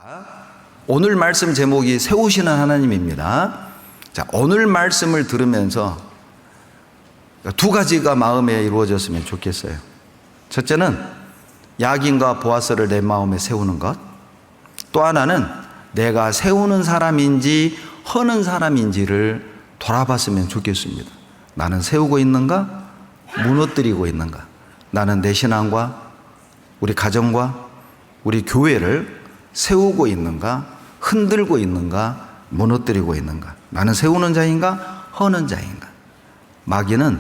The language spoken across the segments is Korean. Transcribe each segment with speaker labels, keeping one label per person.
Speaker 1: 자, 오늘 말씀 제목이 세우시는 하나님입니다. 자, 오늘 말씀을 들으면서 두 가지가 마음에 이루어졌으면 좋겠어요. 첫째는 야긴과 보아스를 내 마음에 세우는 것. 또 하나는 내가 세우는 사람인지 허는 사람인지를 돌아봤으면 좋겠습니다. 나는 세우고 있는가? 무너뜨리고 있는가? 나는 내 신앙과 우리 가정과 우리 교회를 세우고 있는가? 흔들고 있는가? 무너뜨리고 있는가? 나는 세우는 자인가? 허는 자인가? 마귀는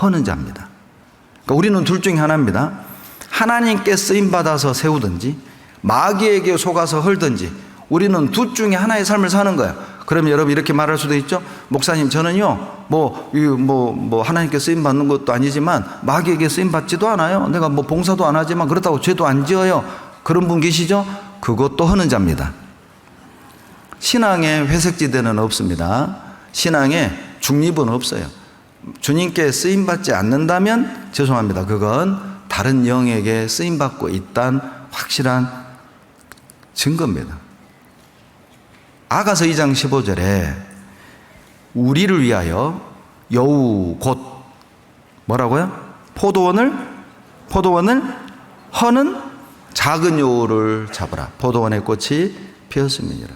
Speaker 1: 허는 자입니다. 그러니까 우리는 둘 중에 하나입니다. 하나님께 쓰임받아서 세우든지 마귀에게 속아서 헐든지 우리는 둘 중에 하나의 삶을 사는 거예요. 그러면 여러분 이렇게 말할 수도 있죠. 목사님, 저는요 하나님께 쓰임받는 것도 아니지만 마귀에게 쓰임받지도 않아요. 내가 봉사도 안 하지만 그렇다고 죄도 안 지어요. 그런 분 계시죠? 그것도 허는 자입니다. 신앙에 회색지대는 없습니다. 신앙에 중립은 없어요. 주님께 쓰임받지 않는다면 죄송합니다. 그건 다른 영에게 쓰임받고 있다는 확실한 증거입니다. 아가서 2장 15절에 우리를 위하여 여우 곧 뭐라고요? 포도원을 허는 작은 여우를 잡으라. 포도원의 꽃이 피었음이니라.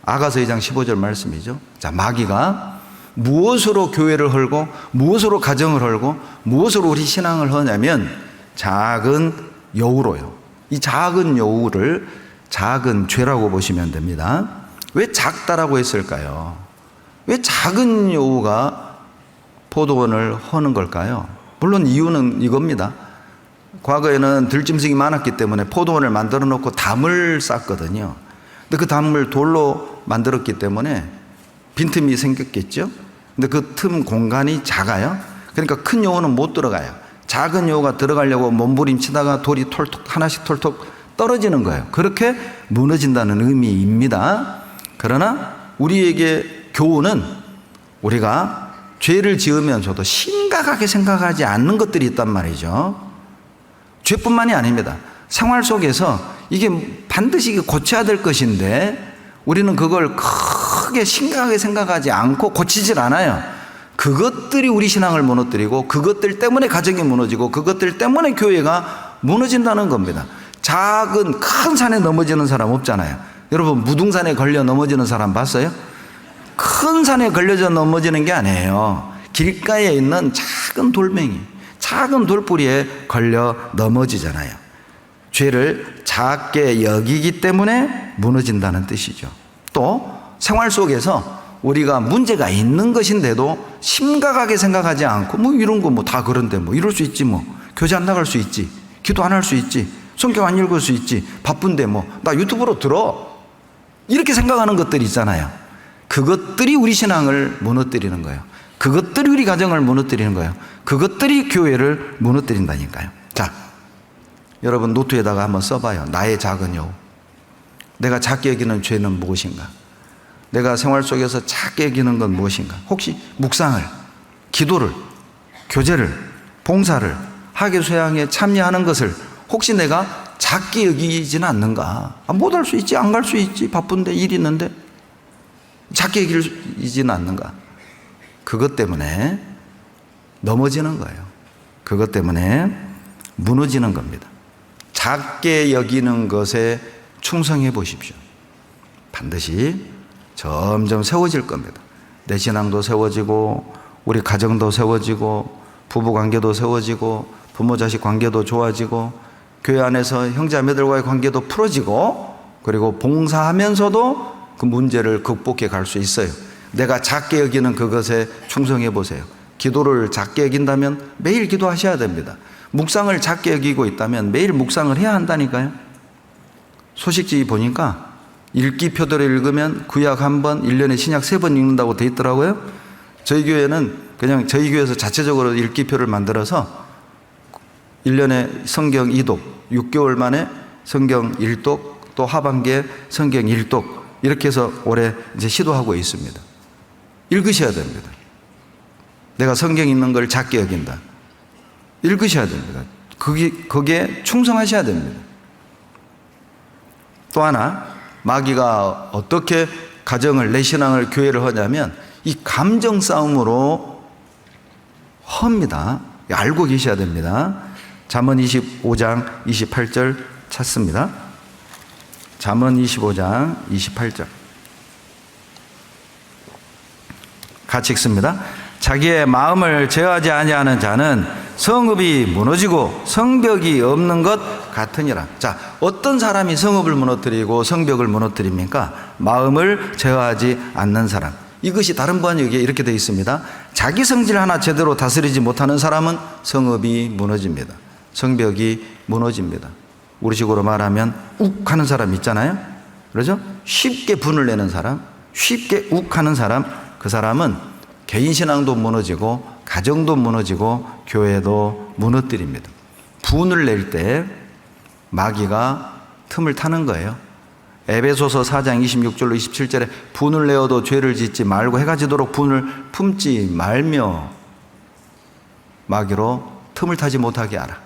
Speaker 1: 아가서 2장 15절 말씀이죠. 자, 마귀가 무엇으로 교회를 헐고 무엇으로 가정을 헐고 무엇으로 우리 신앙을 허냐면 작은 여우로요. 이 작은 여우를 작은 죄라고 보시면 됩니다. 왜 작다라고 했을까요? 왜 작은 여우가 포도원을 허는 걸까요? 물론 이유는 이겁니다. 과거에는 들짐승이 많았기 때문에 포도원을 만들어 놓고 담을 쌓거든요. 근데 그 담을 돌로 만들었기 때문에 빈틈이 생겼겠죠. 근데 그 틈 공간이 작아요. 그러니까 큰 여우는 못 들어가요. 작은 여우가 들어가려고 몸부림치다가 돌이 하나씩 톨톡 떨어지는 거예요. 그렇게 무너진다는 의미입니다. 그러나 우리에게 교훈은 우리가 죄를 지으면서도 심각하게 생각하지 않는 것들이 있단 말이죠. 죄뿐만이 아닙니다. 생활 속에서 이게 반드시 고쳐야 될 것인데 우리는 그걸 크게 심각하게 생각하지 않고 고치질 않아요. 그것들이 우리 신앙을 무너뜨리고 그것들 때문에 가정이 무너지고 그것들 때문에 교회가 무너진다는 겁니다. 큰 산에 넘어지는 사람 없잖아요. 여러분 무등산에 걸려 넘어지는 사람 봤어요? 큰 산에 걸려져 넘어지는 게 아니에요. 길가에 있는 작은 돌멩이, 작은 돌뿌리에 걸려 넘어지잖아요. 죄를 작게 여기기 때문에 무너진다는 뜻이죠. 또 생활 속에서 우리가 문제가 있는 것인데도 심각하게 생각하지 않고 이런 거 다 그런데 이럴 수 있지 교제 안 나갈 수 있지, 기도 안 할 수 있지, 성경 안 읽을 수 있지, 바쁜데 나 유튜브로 들어, 이렇게 생각하는 것들이 있잖아요. 그것들이 우리 신앙을 무너뜨리는 거예요. 그것들이 우리 가정을 무너뜨리는 거예요. 그것들이 교회를 무너뜨린다니까요. 자, 여러분 노트에다가 한번 써봐요. 나의 작은 여우. 내가 작게 여기는 죄는 무엇인가? 내가 생활 속에서 작게 여기는 건 무엇인가? 혹시 묵상을, 기도를, 교제를, 봉사를, 학예수양에 참여하는 것을 혹시 내가 작게 여기지는 않는가? 못 할 수 있지, 안 갈 수 있지, 바쁜데 일 있는데 작게 여기지는 않는가? 그것 때문에 넘어지는 거예요. 그것 때문에 무너지는 겁니다. 작게 여기는 것에 충성해 보십시오. 반드시 점점 세워질 겁니다. 내 신앙도 세워지고 우리 가정도 세워지고 부부관계도 세워지고 부모 자식 관계도 좋아지고 교회 안에서 형제자매들과의 관계도 풀어지고 그리고 봉사하면서도 그 문제를 극복해 갈 수 있어요. 내가 작게 여기는 그것에 충성해 보세요. 기도를 작게 여긴다면 매일 기도하셔야 됩니다. 묵상을 작게 여기고 있다면 매일 묵상을 해야 한다니까요. 소식지 보니까 읽기표대로 읽으면 구약 1번, 1년에 신약 3번 읽는다고 돼 있더라고요. 저희 교회는 그냥 저희 교회에서 자체적으로 읽기표를 만들어서 1년에 성경 2독, 6개월 만에 성경 1독, 또 하반기에 성경 1독, 이렇게 해서 올해 이제 시도하고 있습니다. 읽으셔야 됩니다. 내가 성경 읽는 걸 작게 여긴다. 읽으셔야 됩니다. 거기에 충성하셔야 됩니다. 또 하나, 마귀가 어떻게 가정을, 내 신앙을, 교회를 하냐면 이 감정 싸움으로 합니다. 알고 계셔야 됩니다. 잠언 25장 28절 찾습니다. 잠언 25장 28절 같이 읽습니다. 자기의 마음을 제어하지 아니하는 자는 성읍이 무너지고 성벽이 없는 것 같으니라. 자, 어떤 사람이 성읍을 무너뜨리고 성벽을 무너뜨립니까? 마음을 제어하지 않는 사람. 이것이 다른 번역에 이렇게 되어 있습니다. 자기 성질 하나 제대로 다스리지 못하는 사람은 성읍이 무너집니다. 성벽이 무너집니다. 우리식으로 말하면 욱 하는 사람 있잖아요. 그러죠? 쉽게 분을 내는 사람, 쉽게 욱 하는 사람, 그 사람은 개인 신앙도 무너지고 가정도 무너지고 교회도 무너뜨립니다. 분을 낼 때 마귀가 틈을 타는 거예요. 에베소서 4장 26절로 27절에 분을 내어도 죄를 짓지 말고 해가 지도록 분을 품지 말며 마귀로 틈을 타지 못하게 하라.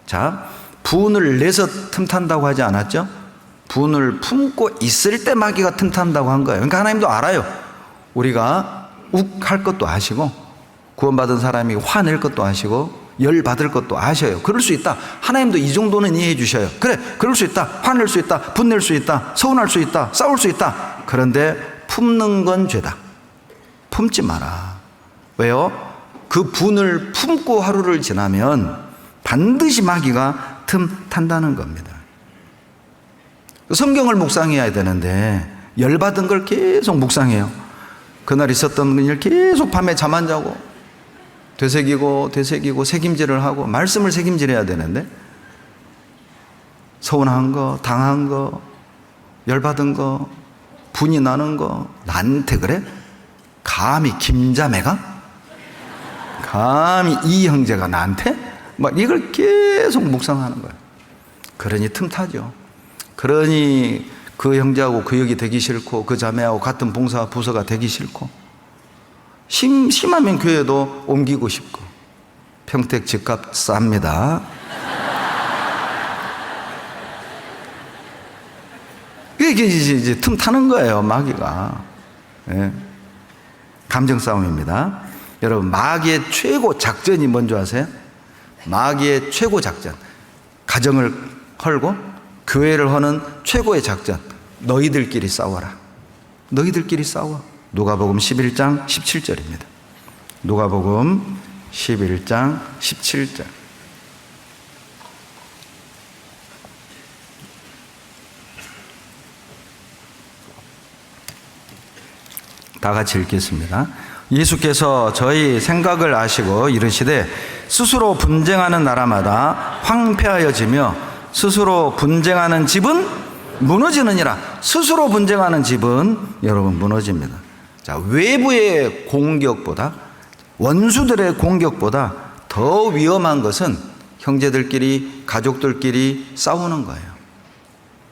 Speaker 1: 자, 분을 내서 틈탄다고 하지 않았죠? 분을 품고 있을 때 마귀가 틈탄다고 한 거예요. 그러니까 하나님도 알아요. 우리가 욱할 것도 아시고 구원받은 사람이 화낼 것도 아시고 열받을 것도 아셔요. 그럴 수 있다. 하나님도 이 정도는 이해해 주셔요. 그래, 그럴 수 있다. 화낼 수 있다. 분낼 수 있다. 서운할 수 있다. 싸울 수 있다. 그런데 품는 건 죄다. 품지 마라. 왜요? 그 분을 품고 하루를 지나면 반드시 마귀가 틈 탄다는 겁니다. 성경을 묵상해야 되는데 열받은 걸 계속 묵상해요. 그날 있었던 일 계속 밤에 잠 안 자고 되새기고 새김질을 하고 말씀을 새김질해야 되는데 서운한 거, 당한 거, 열받은 거, 분이 나는 거 나한테 그래? 감히 김자매가? 감히 이 형제가 나한테? 막 이걸 계속 묵상하는 거예요. 그러니 틈타죠. 그러니 그 형제하고 그 역이 되기 싫고 그 자매하고 같은 봉사 부서가 되기 싫고 심하면 교회도 옮기고 싶고. 평택 집값 쌉니다. 이게 이제 틈 타는 거예요, 마귀가. 네. 감정 싸움입니다. 여러분, 마귀의 최고 작전이 뭔지 아세요? 마귀의 최고 작전, 가정을 헐고 교회를 하는 최고의 작전, 너희들끼리 싸워라. 너희들끼리 싸워. 누가복음 11장 17절입니다. 누가복음 11장 17절. 다 같이 읽겠습니다. 예수께서 저희 생각을 아시고 이르시되 스스로 분쟁하는 나라마다 황폐하여지며 스스로 분쟁하는 집은 무너지느니라. 스스로 분쟁하는 집은 여러분 무너집니다. 자, 외부의 공격보다, 원수들의 공격보다 더 위험한 것은 형제들끼리, 가족들끼리 싸우는 거예요.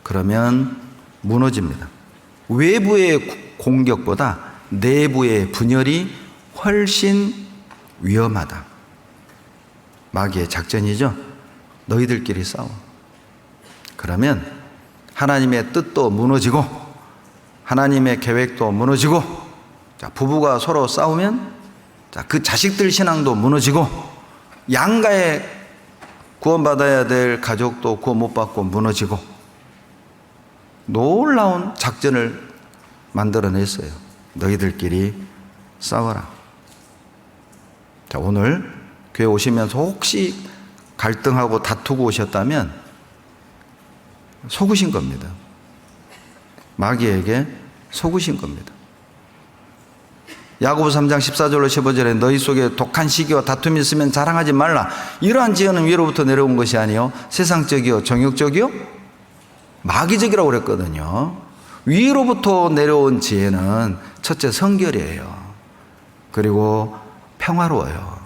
Speaker 1: 그러면 무너집니다. 외부의 공격보다 내부의 분열이 훨씬 위험하다. 마귀의 작전이죠. 너희들끼리 싸워. 그러면 하나님의 뜻도 무너지고 하나님의 계획도 무너지고, 자, 부부가 서로 싸우면 자, 그 자식들 신앙도 무너지고 양가의 구원받아야 될 가족도 구원 못 받고 무너지고 놀라운 작전을 만들어냈어요. 너희들끼리 싸워라. 자, 오늘 교회 오시면서 혹시 갈등하고 다투고 오셨다면 속으신 겁니다. 마귀에게 속으신 겁니다. 야고보서 3장 14절로 15절에 너희 속에 독한 시기와 다툼이 있으면 자랑하지 말라. 이러한 지혜는 위로부터 내려온 것이 아니요 세상적이요 정욕적이요 마귀적이라고 그랬거든요. 위로부터 내려온 지혜는 첫째 성결이에요. 그리고 평화로워요.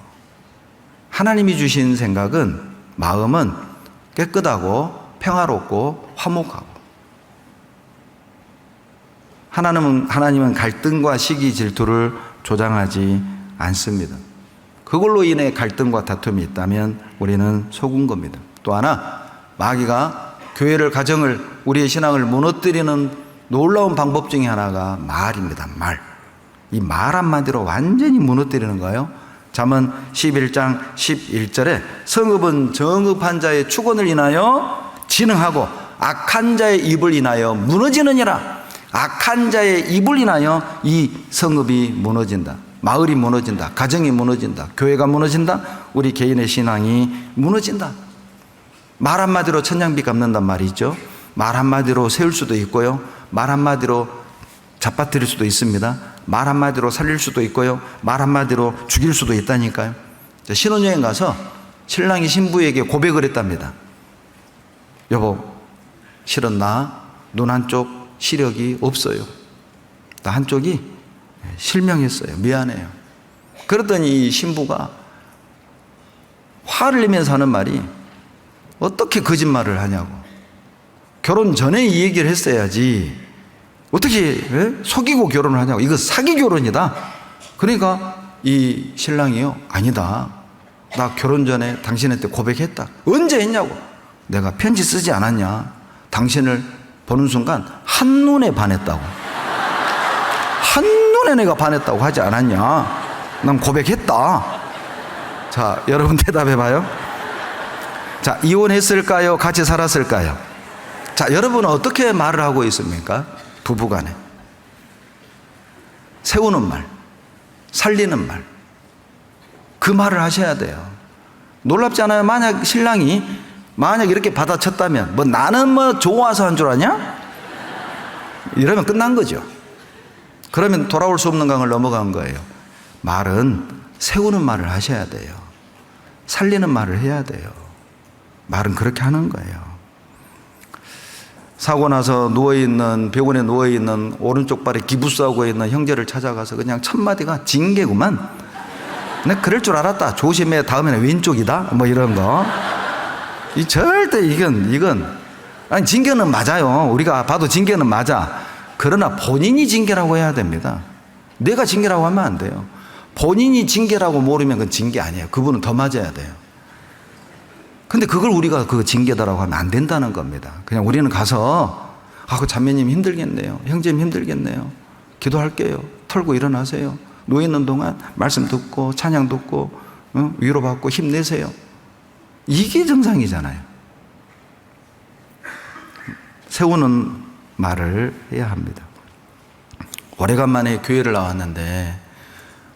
Speaker 1: 하나님이 주신 생각은, 마음은 깨끗하고 평화롭고 화목하고, 하나님은 갈등과 시기 질투를 조장하지 않습니다. 그걸로 인해 갈등과 다툼이 있다면 우리는 속은 겁니다. 또 하나, 마귀가 교회를, 가정을, 우리의 신앙을 무너뜨리는 놀라운 방법 중에 하나가 말입니다. 말. 이 말 한마디로 완전히 무너뜨리는 거예요. 잠언 11장 11절에 성읍은 정읍한 자의 축원을 인하여 진흥하고 악한 자의 입을 인하여 무너지느니라. 악한 자의 입을 인하여 이 성읍이 무너진다. 마을이 무너진다. 가정이 무너진다. 교회가 무너진다. 우리 개인의 신앙이 무너진다. 말 한마디로 천냥비 갚는단 말이죠. 말 한마디로 세울 수도 있고요. 말 한마디로 잡아뜨릴 수도 있습니다. 말 한마디로 살릴 수도 있고요. 말 한마디로 죽일 수도 있다니까요. 신혼여행 가서 신랑이 신부에게 고백을 했답니다. 여보, 실은 나 눈 한쪽 시력이 없어요. 나 한쪽이 실명했어요. 미안해요. 그랬더니 이 신부가 화를 내면서 하는 말이, 어떻게 거짓말을 하냐고. 결혼 전에 이 얘기를 했어야지. 어떻게 속이고 결혼을 하냐고. 이거 사기 결혼이다. 그러니까 이 신랑이요, 아니다. 나 결혼 전에 당신한테 고백했다. 언제 했냐고. 내가 편지 쓰지 않았냐. 당신을 보는 순간 한눈에 반했다고. 한눈에 내가 반했다고 하지 않았냐. 난 고백했다. 자, 여러분 대답해봐요. 자, 이혼했을까요? 같이 살았을까요? 자, 여러분은 어떻게 말을 하고 있습니까? 부부간에. 세우는 말, 살리는 말, 그 말을 하셔야 돼요. 놀랍지 않아요? 만약 신랑이 이렇게 받아쳤다면, 뭐 나는 뭐 좋아서 한 줄 아냐? 이러면 끝난 거죠. 그러면 돌아올 수 없는 강을 넘어간 거예요. 말은 세우는 말을 하셔야 돼요. 살리는 말을 해야 돼요. 말은 그렇게 하는 거예요. 사고 나서 누워있는, 병원에 누워있는 오른쪽 발에 기부스하고 있는 형제를 찾아가서 그냥 첫 마디가 징계구만. 내가 그럴 줄 알았다. 조심해. 다음에는 왼쪽이다. 뭐 이런 거. 절대 이건 아니, 징계는 맞아요. 우리가 봐도 징계는 맞아. 그러나 본인이 징계라고 해야 됩니다. 내가 징계라고 하면 안 돼요. 본인이 징계라고 모르면 그건 징계 아니에요. 그분은 더 맞아야 돼요. 근데 그걸 우리가 그 징계다라고 하면 안 된다는 겁니다. 그냥 우리는 가서, 그 자매님 힘들겠네요. 형제님 힘들겠네요. 기도할게요. 털고 일어나세요. 누워있는 동안 말씀 듣고 찬양 듣고 위로받고 힘내세요. 이게 정상이잖아요. 세우는 말을 해야 합니다. 오래간만에 교회를 나왔는데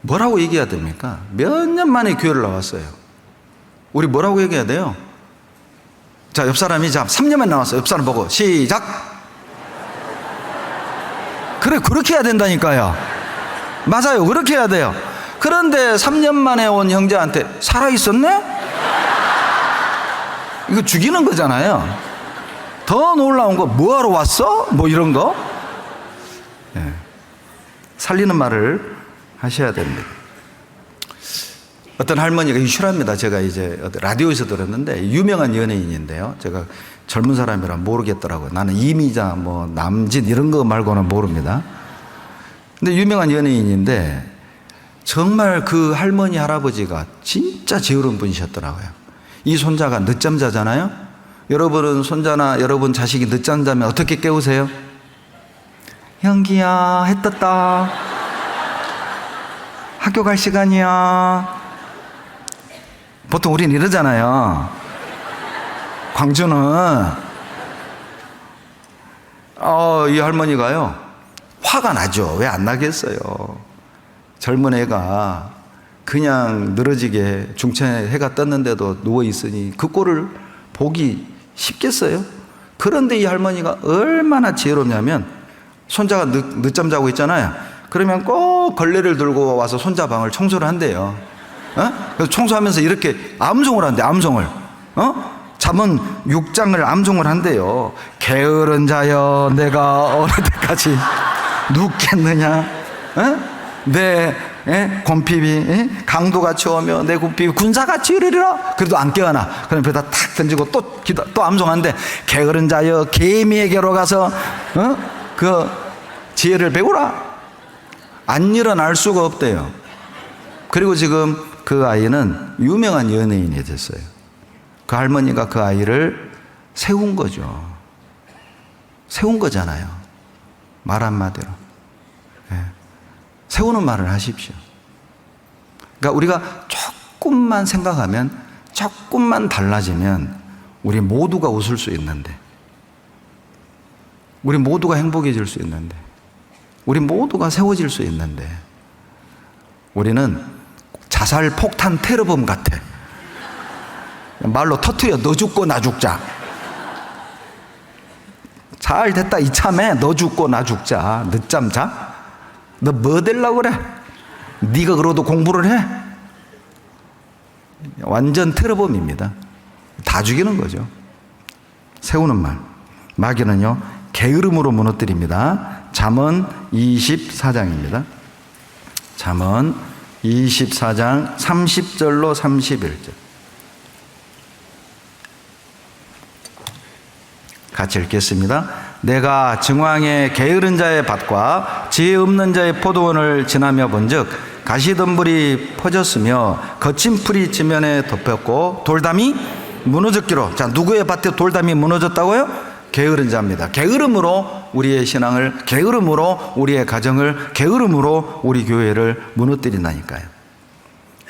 Speaker 1: 뭐라고 얘기해야 됩니까? 몇 년 만에 교회를 나왔어요. 우리 뭐라고 얘기해야 돼요? 자, 옆 사람이 3년 만에 나왔어요. 옆 사람 보고 시작. 그래, 그렇게 해야 된다니까요. 맞아요. 그렇게 해야 돼요. 그런데 3년 만에 온 형제한테 살아있었네? 이거 죽이는 거잖아요. 더 놀라운 거, 뭐하러 왔어? 뭐 이런 거. 살리는 말을 하셔야 됩니다. 어떤 할머니가 이슈랍니다. 제가 이제 라디오에서 들었는데, 유명한 연예인인데요. 제가 젊은 사람이라 모르겠더라고요. 나는 이미자, 뭐 남진 이런 거 말고는 모릅니다. 근데 유명한 연예인인데 정말 그 할머니 할아버지가 진짜 게으른 분이셨더라고요. 이 손자가 늦잠 자잖아요. 여러분은 손자나 여러분 자식이 늦잠 자면 어떻게 깨우세요? 형기야, 해 떴다. 학교 갈 시간이야. 보통 우린 이러잖아요. 광주는 이 할머니가요, 화가 나죠. 왜 안 나겠어요? 젊은 애가 그냥 늘어지게 중천에 해가 떴는데도 누워있으니 그 꼴을 보기 쉽겠어요? 그런데 이 할머니가 얼마나 지혜롭냐면, 손자가 늦잠 자고 있잖아요. 그러면 꼭 걸레를 들고 와서 손자 방을 청소를 한대요. 그래서 청소하면서 이렇게 암송을 한대. 암송을. 잠언 6장을 암송을 한대요. 게으른 자여, 내가 어느 때까지 눕겠느냐? 내 곰핍이 강도같이 오며 내 곰핍이 군사같이 이르리라. 그래도 안 깨어나. 그럼 벽에다 탁 던지고 또 암송한데, 게으른 자여, 개미에게로 가서 그 지혜를 배우라. 안 일어날 수가 없대요. 그리고 지금 그 아이는 유명한 연예인이 됐어요. 그 할머니가 그 아이를 세운 거죠. 세운 거잖아요. 말 한마디로. 예. 세우는 말을 하십시오. 그러니까 우리가 조금만 생각하면, 조금만 달라지면 우리 모두가 웃을 수 있는데, 우리 모두가 행복해질 수 있는데, 우리 모두가 세워질 수 있는데, 우리는 자살 폭탄 테러범 같아. 말로 터트려. 너 죽고 나 죽자. 잘 됐다 이참에 너 죽고 나 죽자. 늦잠 자? 너 뭐 되려고 그래? 네가 그러도 공부를 해? 완전 테러범입니다. 다 죽이는 거죠. 세우는 말. 마귀는요, 게으름으로 무너뜨립니다. 잠언 24장입니다. 잠언 24장 30절로 31절. 같이 읽겠습니다. 내가 정왕의 게으른 자의 밭과 지혜 없는 자의 포도원을 지나며 본즉 가시덤불이 퍼졌으며 거친 풀이 지면에 덮였고 돌담이 무너졌기로. 자, 누구의 밭에 돌담이 무너졌다고요? 게으른 자입니다. 게으름으로 우리의 신앙을, 게으름으로 우리의 가정을, 게으름으로 우리 교회를 무너뜨린다니까요.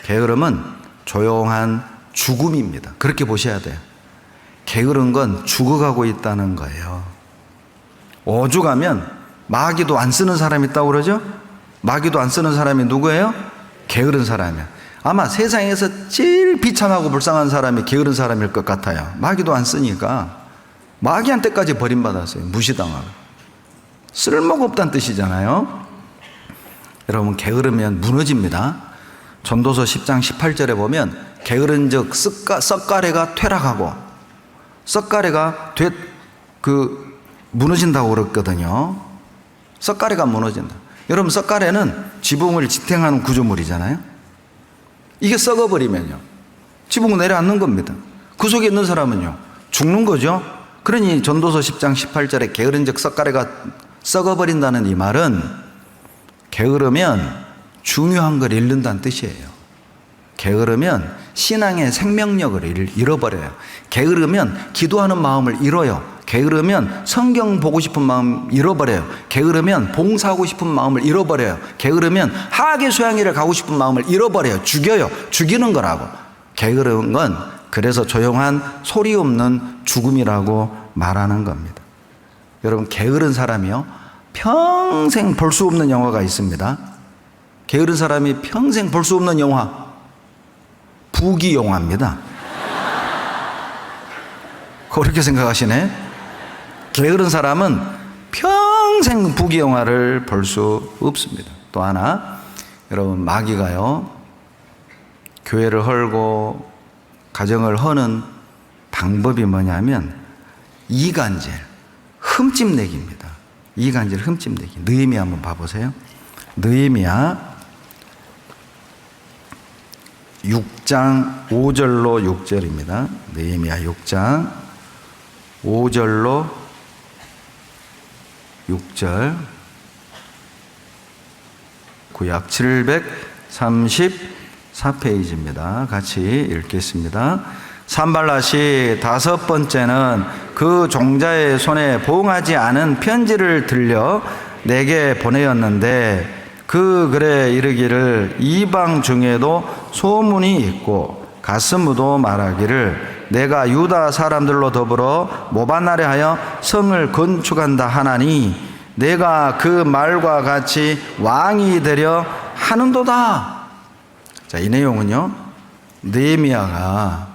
Speaker 1: 게으름은 조용한 죽음입니다. 그렇게 보셔야 돼요. 게으른 건 죽어가고 있다는 거예요. 오죽하면 마귀도 안 쓰는 사람이 있다고 그러죠? 마귀도 안 쓰는 사람이 누구예요? 게으른 사람이야. 아마 세상에서 제일 비참하고 불쌍한 사람이 게으른 사람일 것 같아요. 마귀도 안 쓰니까. 마귀한테까지 버림받았어요. 무시당하고. 쓸모가 없다는 뜻이잖아요. 여러분, 게으르면 무너집니다. 전도서 10장 18절에 보면 게으른 즉 썩가래가 퇴락하고 썩가래가 무너진다고 그랬거든요. 썩가래가 무너진다. 여러분, 썩가래는 지붕을 지탱하는 구조물이잖아요. 이게 썩어버리면요, 지붕은 내려앉는 겁니다. 그 속에 있는 사람은요, 죽는 거죠. 그러니 전도서 10장 18절에 게으른 즉 썩가래가 썩어버린다는 이 말은 게으르면 중요한 걸 잃는다는 뜻이에요. 게으르면 신앙의 생명력을 잃어버려요. 게으르면 기도하는 마음을 잃어요. 게으르면 성경 보고 싶은 마음 잃어버려요. 게으르면 봉사하고 싶은 마음을 잃어버려요. 게으르면 하계 수양회를 가고 싶은 마음을 잃어버려요. 죽여요. 죽이는 거라고. 게으른 건 그래서 조용한 소리 없는 죽음이라고 말하는 겁니다. 여러분, 게으른 사람이요, 평생 볼 수 없는 영화가 있습니다. 게으른 사람이 평생 볼 수 없는 영화, 부귀영화입니다. 그렇게 생각하시네? 게으른 사람은 평생 부귀영화를 볼 수 없습니다. 또 하나, 여러분, 마귀가요, 교회를 헐고 가정을 허는 방법이 뭐냐면 이간질, 흠집내기입니다. 이간질, 흠집내기. 느헤미야 한번 봐보세요. 느헤미야 6장 5절로 6절입니다. 느헤미야 6장 5절로 6절. 구약 734페이지입니다. 같이 읽겠습니다. 산발랏이 다섯 번째는 그 종자의 손에 봉하지 않은 편지를 들려 내게 보내었는데 그 글에 이르기를 이방 중에도 소문이 있고 가스무도 말하기를 내가 유다 사람들로 더불어 모반나에 하여 성을 건축한다 하나니 내가 그 말과 같이 왕이 되려 하는도다. 자, 이 내용은요, 느헤미야가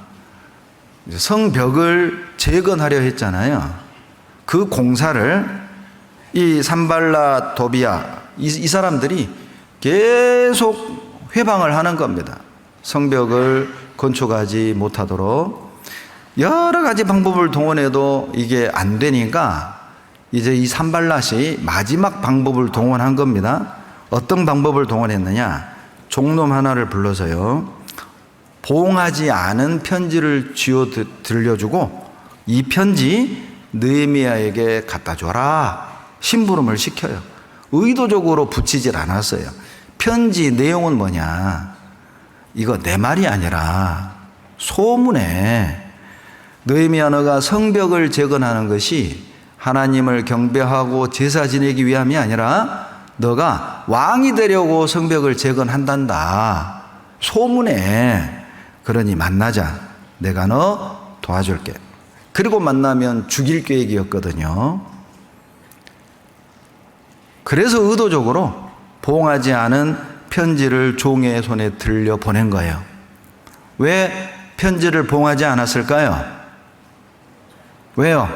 Speaker 1: 성벽을 재건하려 했잖아요. 그 공사를 이 산발랏, 도비야 이 사람들이 계속 회방을 하는 겁니다. 성벽을 건축하지 못하도록 여러 가지 방법을 동원해도 이게 안 되니까 이제 이 산발랏이 마지막 방법을 동원한 겁니다. 어떤 방법을 동원했느냐? 종놈 하나를 불러서요, 봉하지 않은 편지를 쥐어 들려주고 이 편지 느헤미야에게 갖다 줘라, 심부름을 시켜요. 의도적으로 붙이질 않았어요. 편지 내용은 뭐냐? 이거 내 말이 아니라 소문에 느헤미야 너가 성벽을 재건하는 것이 하나님을 경배하고 제사 지내기 위함이 아니라 너가 왕이 되려고 성벽을 재건한단다. 소문에. 그러니 만나자. 내가 너 도와줄게. 그리고 만나면 죽일 계획이었거든요. 그래서 의도적으로 봉하지 않은 편지를 종의 손에 들려 보낸 거예요. 왜 편지를 봉하지 않았을까요? 왜요?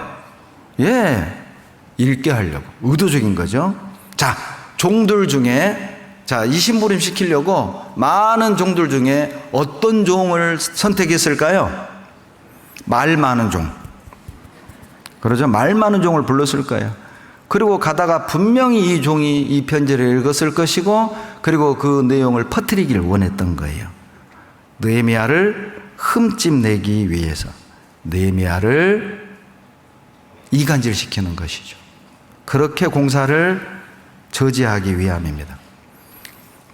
Speaker 1: 읽게 하려고. 의도적인 거죠. 자, 종들 중에, 이 심부름 시키려고 많은 종들 중에 어떤 종을 선택했을까요? 말 많은 종. 그러죠? 말 많은 종을 불렀을 거예요. 그리고 가다가 분명히 이 종이 이 편지를 읽었을 것이고, 그리고 그 내용을 퍼뜨리길 원했던 거예요. 느헤미야를 흠집내기 위해서, 느헤미야를 이간질시키는 것이죠. 그렇게 공사를 저지하기 위함입니다.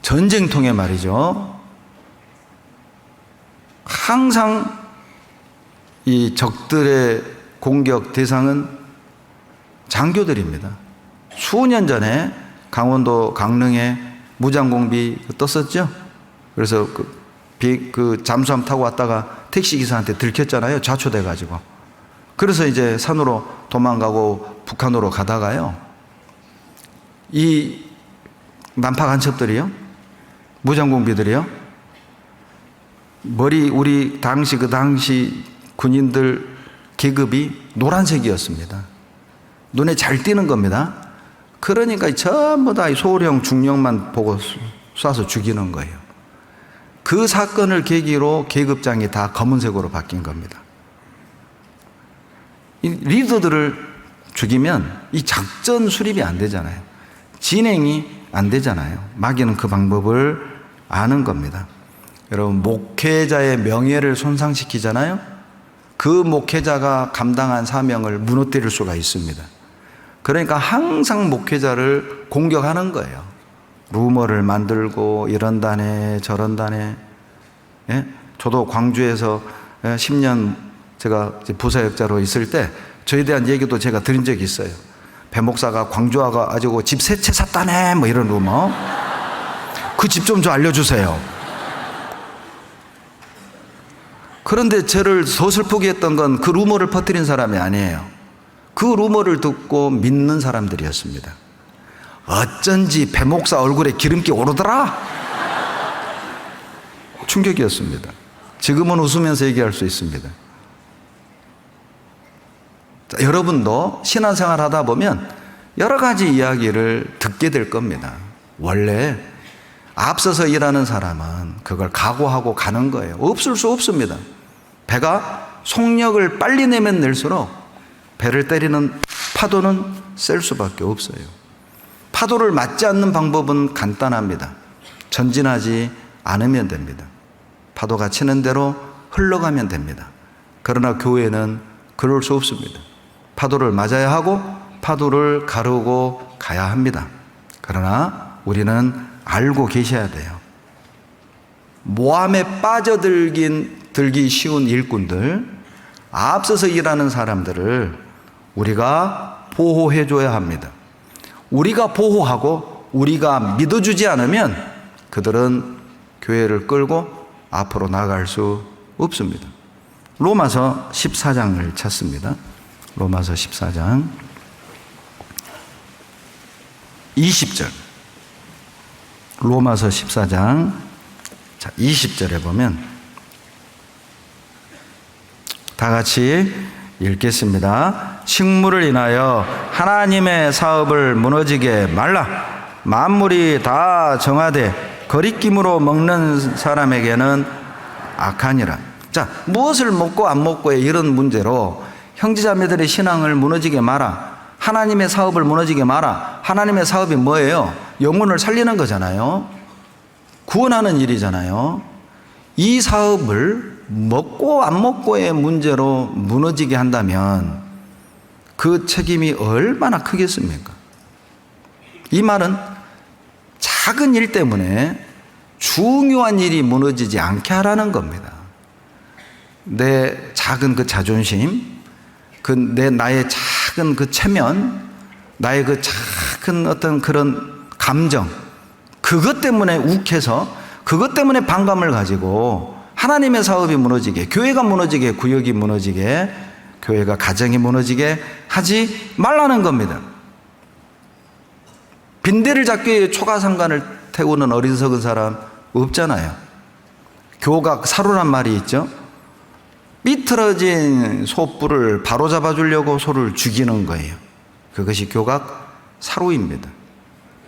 Speaker 1: 전쟁통에 말이죠. 항상 이 적들의 공격 대상은 장교들입니다. 수년 전에 강원도 강릉에 무장공비 떴었죠. 그래서 그 잠수함 타고 왔다가 택시기사한테 들켰잖아요. 좌초돼가지고. 그래서 이제 산으로 도망가고 북한으로 가다가요. 이 난파 간첩들이요. 무장공비들이요. 우리 그 당시 군인들 계급이 노란색이었습니다. 눈에 잘 띄는 겁니다. 그러니까 전부 다 소령, 중령만 보고 쏴서 죽이는 거예요. 그 사건을 계기로 계급장이 다 검은색으로 바뀐 겁니다. 이 리더들을 죽이면 이 작전 수립이 안 되잖아요. 진행이 안 되잖아요. 마귀는 그 방법을 아는 겁니다. 여러분, 목회자의 명예를 손상시키잖아요. 그 목회자가 감당한 사명을 무너뜨릴 수가 있습니다. 그러니까 항상 목회자를 공격하는 거예요. 루머를 만들고 이런다네 저런다네. 예? 저도 광주에서 10년 제가 부사역자로 있을 때 저에 대한 얘기도 제가 들은 적이 있어요. 배 목사가 광주 와가지고 집 3채 샀다네 뭐 이런 루머. 그 집 좀 알려주세요. 그런데 저를 더 슬프게 했던 건 그 루머를 퍼뜨린 사람이 아니에요. 그 루머를 듣고 믿는 사람들이었습니다. 어쩐지 배 목사 얼굴에 기름기 오르더라. 충격이었습니다. 지금은 웃으면서 얘기할 수 있습니다. 자, 여러분도 신앙생활 하다 보면 여러 가지 이야기를 듣게 될 겁니다. 원래 앞서서 일하는 사람은 그걸 각오하고 가는 거예요. 없을 수 없습니다. 배가 속력을 빨리 내면 낼수록 배를 때리는 파도는 셀 수밖에 없어요. 파도를 맞지 않는 방법은 간단합니다. 전진하지 않으면 됩니다. 파도가 치는 대로 흘러가면 됩니다. 그러나 교회는 그럴 수 없습니다. 파도를 맞아야 하고 파도를 가르고 가야 합니다. 그러나 우리는 알고 계셔야 돼요. 모함에 빠져들기 쉬운 일꾼들, 앞서서 일하는 사람들을 우리가 보호해줘야 합니다. 우리가 보호하고 우리가 믿어주지 않으면 그들은 교회를 끌고 앞으로 나갈 수 없습니다. 로마서 14장을 찾습니다. 로마서 14장 20절. 로마서 14장 20절에 보면 다 같이 읽겠습니다. 식물을 인하여 하나님의 사업을 무너지게 말라. 만물이 다 정하되 거리낌으로 먹는 사람에게는 악하니라. 자, 무엇을 먹고 안 먹고의 이런 문제로 형제자매들의 신앙을 무너지게 마라. 하나님의 사업을 무너지게 마라. 하나님의 사업이 뭐예요? 영혼을 살리는 거잖아요. 구원하는 일이잖아요. 이 사업을 먹고 안 먹고의 문제로 무너지게 한다면 그 책임이 얼마나 크겠습니까? 이 말은 작은 일 때문에 중요한 일이 무너지지 않게 하라는 겁니다. 내 작은 그 자존심, 나의 작은 그 체면, 나의 그 작은 어떤 그런 감정, 그것 때문에 욱해서 그것 때문에 반감을 가지고 하나님의 사업이 무너지게, 교회가 무너지게, 구역이 무너지게, 교회가 가정이 무너지게 하지 말라는 겁니다. 빈대를 잡기 위해 초가상간을 태우는 어리석은 사람 없잖아요. 교각 사루란 말이 있죠. 삐뚤어진 소뿔을 바로잡아 주려고 소를 죽이는 거예요. 그것이 교각 사루입니다.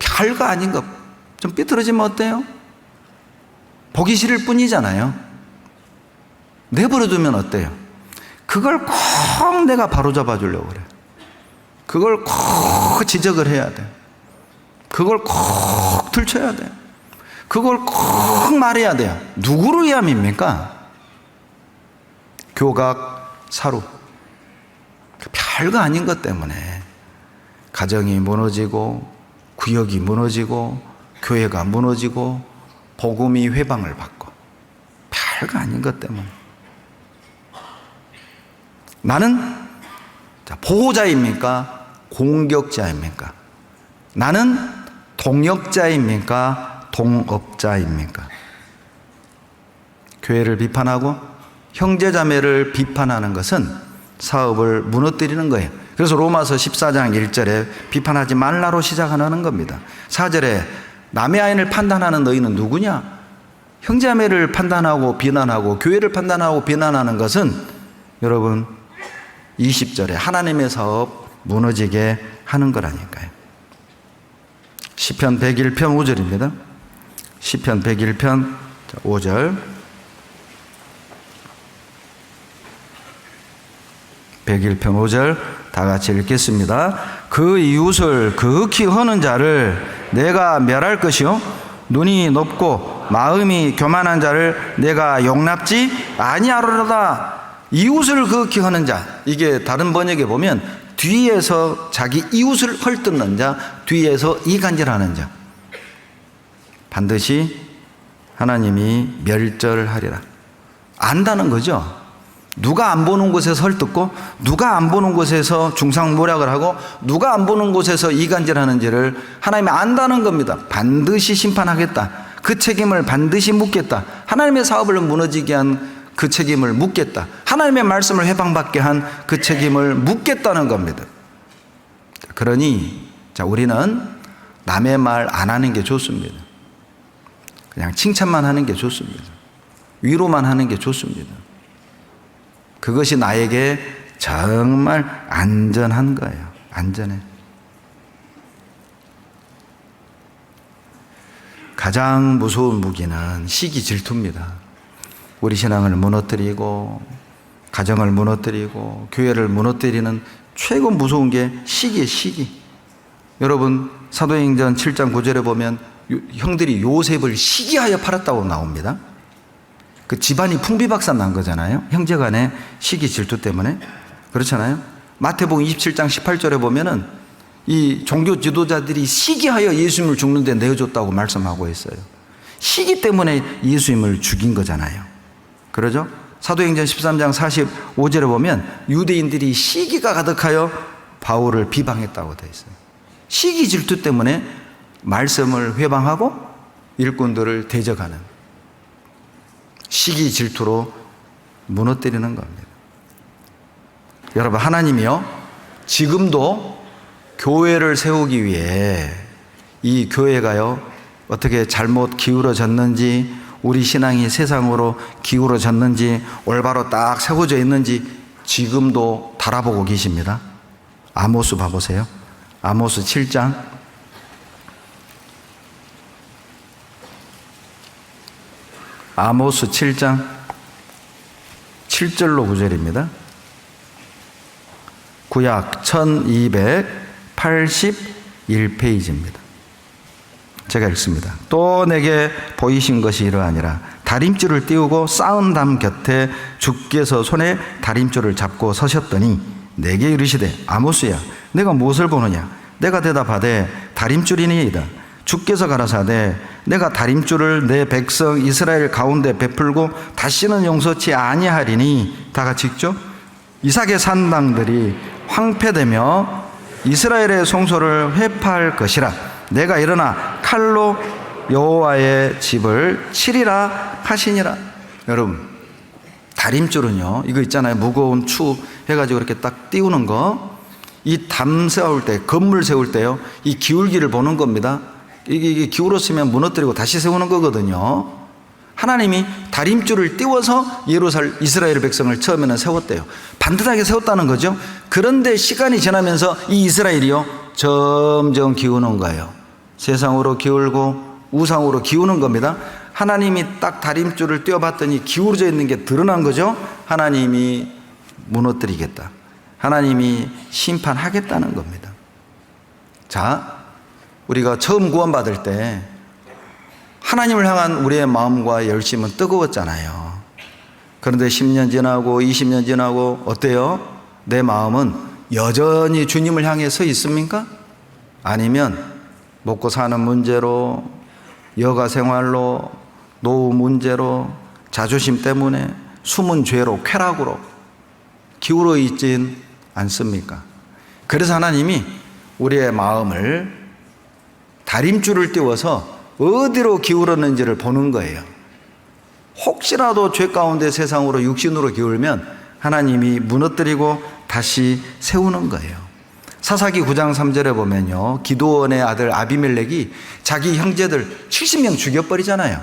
Speaker 1: 별거 아닌 것 좀 삐뚤어지면 어때요? 보기 싫을 뿐이잖아요. 내버려두면 어때요? 그걸 꼭 내가 바로잡아 주려고 그래. 그걸 꼭 지적을 해야 돼. 그걸 꼭 들춰야 돼. 그걸 꼭 말해야 돼요. 누구를 위함입니까? 교각 사루. 별거 아닌 것 때문에 가정이 무너지고 구역이 무너지고 교회가 무너지고 복음이 회방을 받고 별거 아닌 것 때문에 나는 보호자입니까? 공격자입니까? 나는 동역자입니까? 동업자입니까? 교회를 비판하고 형제자매를 비판하는 것은 사업을 무너뜨리는 거예요. 그래서 로마서 14장 1절에 비판하지 말라로 시작하는 겁니다. 4절에 남의 아인을 판단하는 너희는 누구냐? 형제자매를 판단하고 비난하고 교회를 판단하고 비난하는 것은 여러분 20절에 하나님의 사업 무너지게 하는 거라니까요. 시편 101편 5절입니다. 시편 101편 5절. 101편 5절 다 같이 읽겠습니다. 그 이웃을 극히 허는 자를 내가 멸할 것이요 눈이 높고 마음이 교만한 자를 내가 용납지 아니하리로다. 이웃을 극히 허는 자, 이게 다른 번역에 보면 뒤에서 자기 이웃을 헐뜯는 자, 뒤에서 이간질하는 자, 반드시 하나님이 멸절하리라. 안다는 거죠. 누가 안 보는 곳에서 헐뜯고 누가 안 보는 곳에서 중상모략을 하고 누가 안 보는 곳에서 이간질하는지를 하나님이 안다는 겁니다. 반드시 심판하겠다. 그 책임을 반드시 묻겠다. 하나님의 사업을 무너지게 한 그 책임을 묻겠다. 하나님의 말씀을 회방받게 한 그 책임을 묻겠다는 겁니다. 그러니 우리는 남의 말 안 하는 게 좋습니다. 그냥 칭찬만 하는 게 좋습니다. 위로만 하는 게 좋습니다. 그것이 나에게 정말 안전한 거예요. 안전해. 가장 무서운 무기는 시기 질투입니다. 우리 신앙을 무너뜨리고 가정을 무너뜨리고 교회를 무너뜨리는 최고 무서운 게 시기예요. 시기. 여러분 사도행전 7장 9절에 보면 형들이 요셉을 시기하여 팔았다고 나옵니다. 그 집안이 풍비박산 난 거잖아요. 형제간의 시기 질투 때문에. 그렇잖아요. 마태복음 27장 18절에 보면은 이 종교 지도자들이 시기하여 예수님을 죽는데 내어줬다고 말씀하고 있어요. 시기 때문에 예수님을 죽인 거잖아요. 그러죠? 사도행전 13장 45절에 보면 유대인들이 시기가 가득하여 바울을 비방했다고 되어 있어요. 시기 질투 때문에 말씀을 회방하고 일꾼들을 대적하는 시기 질투로 무너뜨리는 겁니다. 여러분, 하나님이요 지금도 교회를 세우기 위해 이 교회가요 어떻게 잘못 기울어졌는지, 우리 신앙이 세상으로 기울어졌는지, 올바로 딱 세워져 있는지 지금도 달아보고 계십니다. 아모스 봐보세요. 아모스 7장 아모스 7장 7절로 9절입니다. 구약 1281페이지입니다. 제가 읽습니다. 또 내게 보이신 것이 이러하니라. 다림줄을 띄우고 쌓은 담 곁에 주께서 손에 다림줄을 잡고 서셨더니 내게 이르시되 아모스야 내가 무엇을 보느냐? 내가 대답하되 다림줄이니이다. 주께서 가라사대 내가 다림줄을 내 백성 이스라엘 가운데 베풀고 다시는 용서치 아니하리니. 다 같이 읽죠. 이삭의 산당들이 황폐되며 이스라엘의 성소를 회파할 것이라. 내가 일어나 칼로 여호와의 집을 치리라 하시니라. 여러분, 다림줄은요, 이거 있잖아요, 무거운 추 해가지고 이렇게 딱 띄우는 거. 이 담 세울 때, 건물 세울 때요, 이 기울기를 보는 겁니다. 이게 기울었으면 무너뜨리고 다시 세우는 거거든요. 하나님이 다림줄을 띄워서 이스라엘 백성을 처음에는 세웠대요. 반듯하게 세웠다는 거죠. 그런데 시간이 지나면서 이 이스라엘이요, 점점 기우는 거예요. 세상으로 기울고 우상으로 기우는 겁니다. 하나님이 딱 다림줄을 띄워봤더니 기울어져 있는 게 드러난 거죠. 하나님이 무너뜨리겠다. 하나님이 심판하겠다는 겁니다. 자, 우리가 처음 구원받을 때 하나님을 향한 우리의 마음과 열심은 뜨거웠잖아요. 그런데 10년 지나고 20년 지나고 어때요? 내 마음은 여전히 주님을 향해 서 있습니까? 아니면 먹고 사는 문제로, 여가 생활로, 노후 문제로, 자존심 때문에, 숨은 죄로, 쾌락으로 기울어 있진 않습니까? 그래서 하나님이 우리의 마음을 다림줄을 띄워서 어디로 기울었는지를 보는 거예요. 혹시라도 죄 가운데 세상으로 육신으로 기울면 하나님이 무너뜨리고 다시 세우는 거예요. 사사기 9장 3절에 보면요, 기드온의 아들 아비멜렉이 자기 형제들 70명 죽여버리잖아요.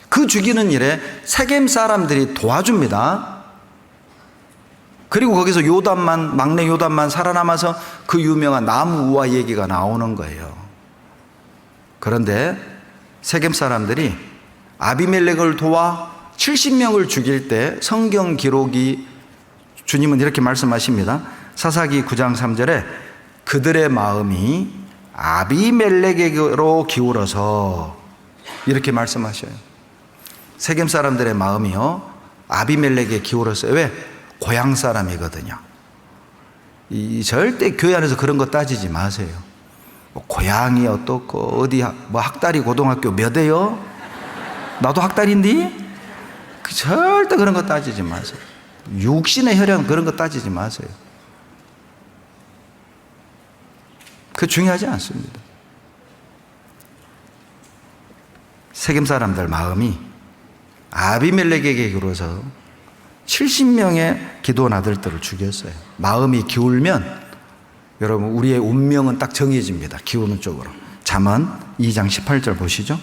Speaker 1: 그 죽이는 일에 세겜 사람들이 도와줍니다. 그리고 거기서 막내 요담만 살아남아서 그 유명한 나무 우화 얘기가 나오는 거예요. 그런데 세겜 사람들이 아비멜렉을 도와 70명을 죽일 때 성경 기록이, 주님은 이렇게 말씀하십니다. 사사기 9장 3절에 그들의 마음이 아비멜렉에게로 기울어서, 이렇게 말씀하셔요. 세겜 사람들의 마음이요, 아비멜렉에 기울었어요. 왜? 고향 사람이거든요. 절대 교회 안에서 그런 거 따지지 마세요. 고향이 어떻고 어디 학다리 고등학교 몇 회요? 나도 학다리인데? 절대 그런 거 따지지 마세요. 육신의 혈연 그런 거 따지지 마세요. 그 중요하지 않습니다. 세겜 사람들 마음이 아비멜렉에게 기울어서 70명의 기드온 아들들을 죽였어요. 마음이 기울면 여러분, 우리의 운명은 딱 정해집니다. 기우는 쪽으로. 잠언 2장 18절 보시죠.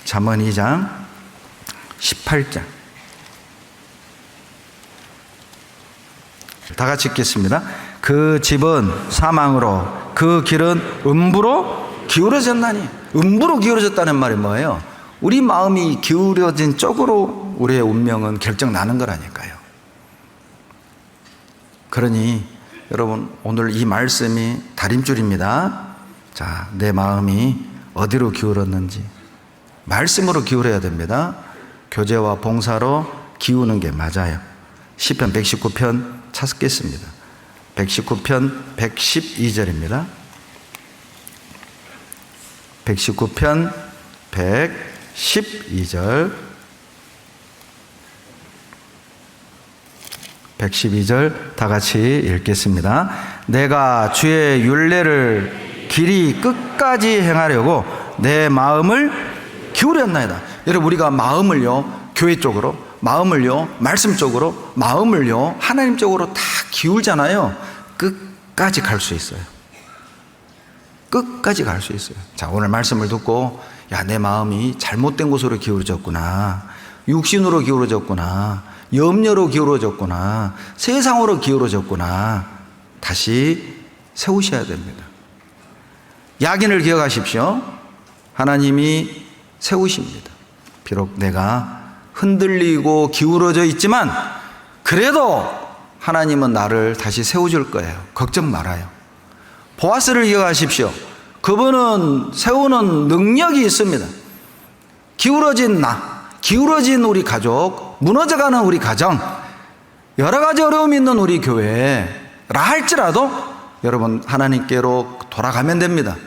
Speaker 1: 잠언 2장 18절. 다 같이 읽겠습니다. 그 집은 사망으로, 그 길은 음부로 기울어졌나니. 음부로 기울어졌다는 말이 뭐예요? 우리 마음이 기울어진 쪽으로 우리의 운명은 결정나는 거라니까요. 그러니 여러분, 오늘 이 말씀이 다림줄입니다. 자, 내 마음이 어디로 기울었는지 말씀으로 기울여야 됩니다. 교제와 봉사로 기우는 게 맞아요. 시편 119편 찾겠습니다. 119편 112절입니다. 119편 112절. 112절 다 같이 읽겠습니다. 내가 주의 율례를 길이 끝까지 행하려고 내 마음을 기울였나이다. 여러분, 우리가 마음을요, 교회 쪽으로, 마음을요, 말씀 쪽으로, 마음을요, 하나님 쪽으로 다 기울잖아요. 끝까지 갈 수 있어요. 끝까지 갈 수 있어요. 자, 오늘 말씀을 듣고, 야, 내 마음이 잘못된 곳으로 기울어졌구나, 육신으로 기울어졌구나, 염려로 기울어졌구나, 세상으로 기울어졌구나, 다시 세우셔야 됩니다. 야긴을 기억하십시오. 하나님이 세우십니다. 비록 내가 흔들리고 기울어져 있지만 그래도 하나님은 나를 다시 세워줄 거예요. 걱정 말아요. 보아스를 기억하십시오. 그분은 세우는 능력이 있습니다. 기울어진 나, 기울어진 우리 가족, 무너져가는 우리 가정, 여러 가지 어려움이 있는 우리 교회라 할지라도 여러분, 하나님께로 돌아가면 됩니다.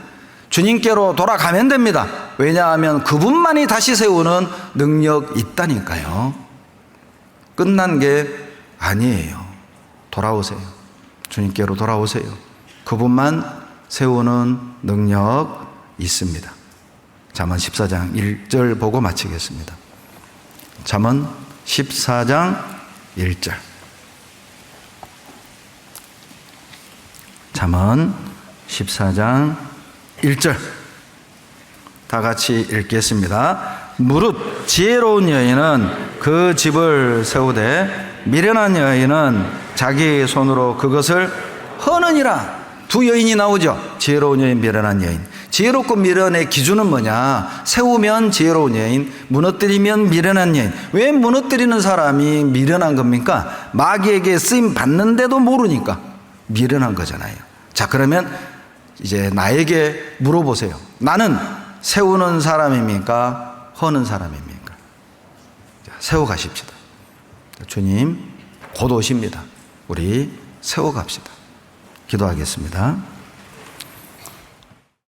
Speaker 1: 주님께로 돌아가면 됩니다. 왜냐하면 그분만이 다시 세우는 능력이 있다니까요. 끝난 게 아니에요. 돌아오세요. 주님께로 돌아오세요. 그분만 세우는 능력 있습니다. 잠언 14장 1절 보고 마치겠습니다. 잠언 14장 1절. 잠언 14장 1절. 다 같이 읽겠습니다. 무릇 지혜로운 여인은 그 집을 세우되 미련한 여인은 자기 손으로 그것을 허느니라. 두 여인이 나오죠. 지혜로운 여인, 미련한 여인. 지혜롭고 미련의 기준은 뭐냐? 세우면 지혜로운 여인, 무너뜨리면 미련한 여인. 왜 무너뜨리는 사람이 미련한 겁니까? 마귀에게 쓰임 받는데도 모르니까 미련한 거잖아요. 자, 그러면 이제 나에게 물어보세요. 나는 세우는 사람입니까? 허는 사람입니까? 세워가십시다. 주님 곧 오십니다. 우리 세워갑시다. 기도하겠습니다.